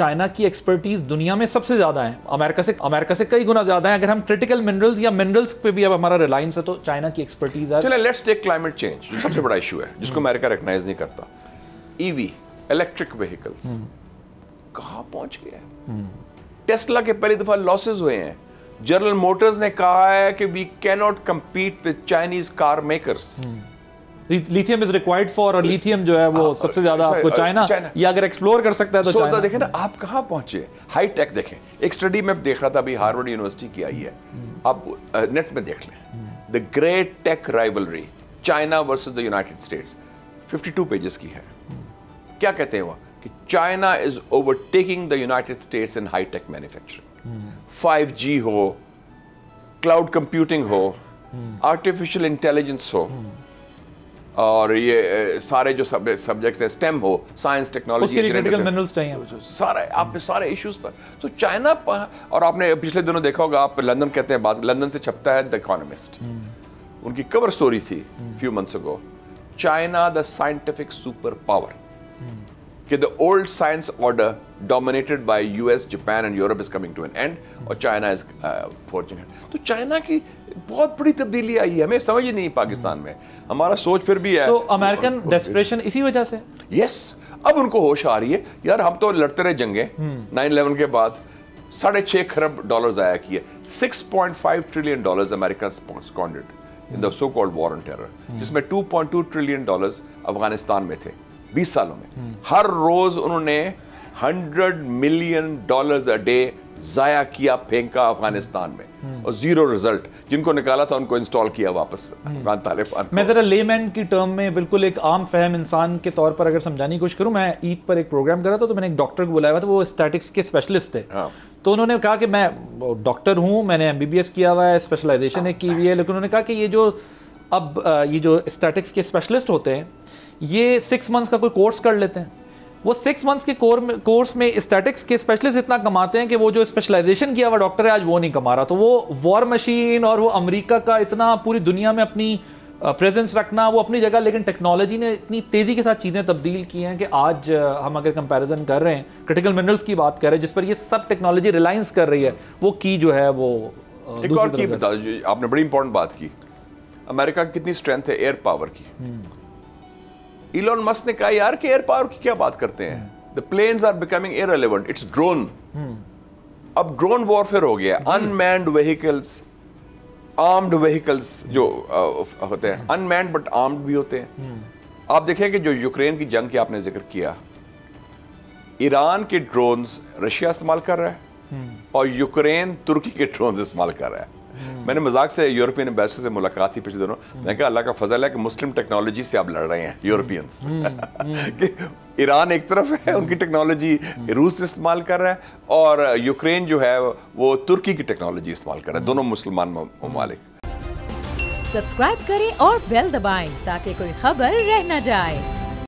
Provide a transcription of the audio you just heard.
China की expertise दुनिया में सबसे ज्यादा है, अमेरिका से कई गुना ज्यादा है। अगर हम क्रिटिकल मिनरल्स या मिनरल्स पे भी अब हमारा रिलायंस है, तो चाइना की एक्सपर्टीज है। चलिए लेट्स टेक क्लाइमेट चेंज, जो सबसे बड़ा इशू है जिसको अमेरिका रिकॉग्नाइज नहीं करता। ईवी, इलेक्ट्रिक व्हीकल्स कहां पहुंच गए हैं? टेस्ला के पहली दफा लॉसेस हुए हैं। जनरल मोटर्स ने कहा है कि we can not compete with Chinese car makers. Lithium is required for, और लिथियम जो है वो सबसे ज्यादा आपको चाइना या अगर एक्सप्लोर कर सकता है तो चाइना। देखें ना आप कहां पहुंचे, हाई टेक देखें। एक स्टडी में देख रहा था अभी, हार्वर्ड यूनिवर्सिटी की आई है, आप नेट में देख लें, the great tech rivalry China versus the United States, 52 pages की है। क्या कहते हैं वो कि China is overtaking the United States in high tech manufacturing. 5G हो, क्लाउड कंप्यूटिंग हो, आर्टिफिशियल इंटेलिजेंस हो, और ये सारे जो सब्जेक्ट्स हैं, स्टेम हो, साइंस टेक्नोलॉजी, क्रिटिकल मिनरल्स चाहिए, सारे आपने सारे इश्यूज पर। तो चाइना और आपने पिछले दिनों देखा होगा, आप लंदन कहते हैं, बात लंदन से छपता है द इकोनॉमिस्ट, उनकी कवर स्टोरी थी few months ago, China the scientific super power, कि the old science order dominated by US, Japan and Europe is coming to an end, और चाइना इज फोर्जिंग इट। तो China की बहुत बड़ी तब्दीली आई है, हमें समझ ही नहीं पाकिस्तान में, हमारा सोच फिर भी है। तो अमेरिकन डेस्परेशन इसी वजह से, यस, अब उनको होश आ रही है यार, हम तो लड़ते रहे जंगे 9/11 के बाद, $6.5 खरब ज़ाया किए, $6.5 trillion America squandered in the so called war on terror, जिसमें $2.2 ट्रिलियन अफगानिस्तान में थे 20 सालों में। हर रोज उन्होंने $100 मिलियन अ डे जाया किया, फेंका अफगानिस्तान में, और जीरो रिजल्ट। जिनको निकाला था उनको इंस्टॉल किया वापस अफगान तालिबान। मैं जरा लेमैन की टर्म में, बिल्कुल एक आम फहम इंसान के तौर पर अगर समझाने की कोशिश करूं, मैं ईद पर एक प्रोग्राम कर रहा था, तो मैंने एक डॉक्टर को बुलाया हुआ था, वो स्टैटिक्स के स्पेशलिस्ट थे। तो उन्होंने कहा कि मैं डॉक्टर हूं, मैंने MBBS किया हुआ है, स्पेशलाइजेशन है की हुई है, लेकिन उन्होंने कहा कि ये जो स्टैटिक्स के स्पेशलिस्ट होते हैं, ये 6 मंथ्स का कोई कोर्स कर लेते हैं, वो 6 मंथ्स के कोर्स में स्टैटिक्स के स्पेशलिस्ट इतना कमाते हैं कि वो जो स्पेशलाइजेशन किया हुआ डॉक्टर है आज वो नहीं कमा रहा। तो वो वॉर मशीन और वो अमेरिका का इतना पूरी दुनिया में अपनी प्रेजेंस रखना, वो अपनी जगह, लेकिन टेक्नोलॉजी ने इतनी तेज़ी के साथ चीज़ें तब्दील की हैं कि आज हम अगर कंपैरिजन कर रहे हैं, क्रिटिकल मिनरल्स की बात कर रहे हैं जिस पर ये सब टेक्नोलॉजी रिलायंस कर रही है, वो की जो है वो एक और की बता दीजिए, आपने बड़ी इंपॉर्टेंट बात की, अमेरिका की कितनी स्ट्रेंथ है एयर पावर की। इलॉन मस्क ने कहा यार कि एयर पावर की क्या बात करते हैं, the planes are becoming irrelevant, it's drone. अब ड्रोन वॉरफेयर हो गया, अनमैन्ड व्हीकल्स, आर्म्ड व्हीकल्स जो होते हैं, अनमैन्ड बट आर्म्ड भी होते हैं। आप देखें कि जो यूक्रेन की जंग की आपने जिक्र किया, ईरान के ड्रोन्स रशिया इस्तेमाल कर रहा है और यूक्रेन तुर्की के ड्रोन्स इस्तेमाल कर रहा है। मैंने मजाक से यूरोपियन एम्बेसडर से मुलाकात थी पिछले दिनों, मैंने कहा अल्लाह का फजल है कि मुस्लिम टेक्नोलॉजी से आप लड़ रहे हैं यूरोपियंस। कि ईरान एक तरफ है, उनकी टेक्नोलॉजी रूस इस्तेमाल कर रहा है, और यूक्रेन जो है वो तुर्की की टेक्नोलॉजी इस्तेमाल कर रहा है, दोनों मुसलमान ममालिक। सब्सक्राइब करें और बेल दबाएं ताकि कोई खबर रह न जाए।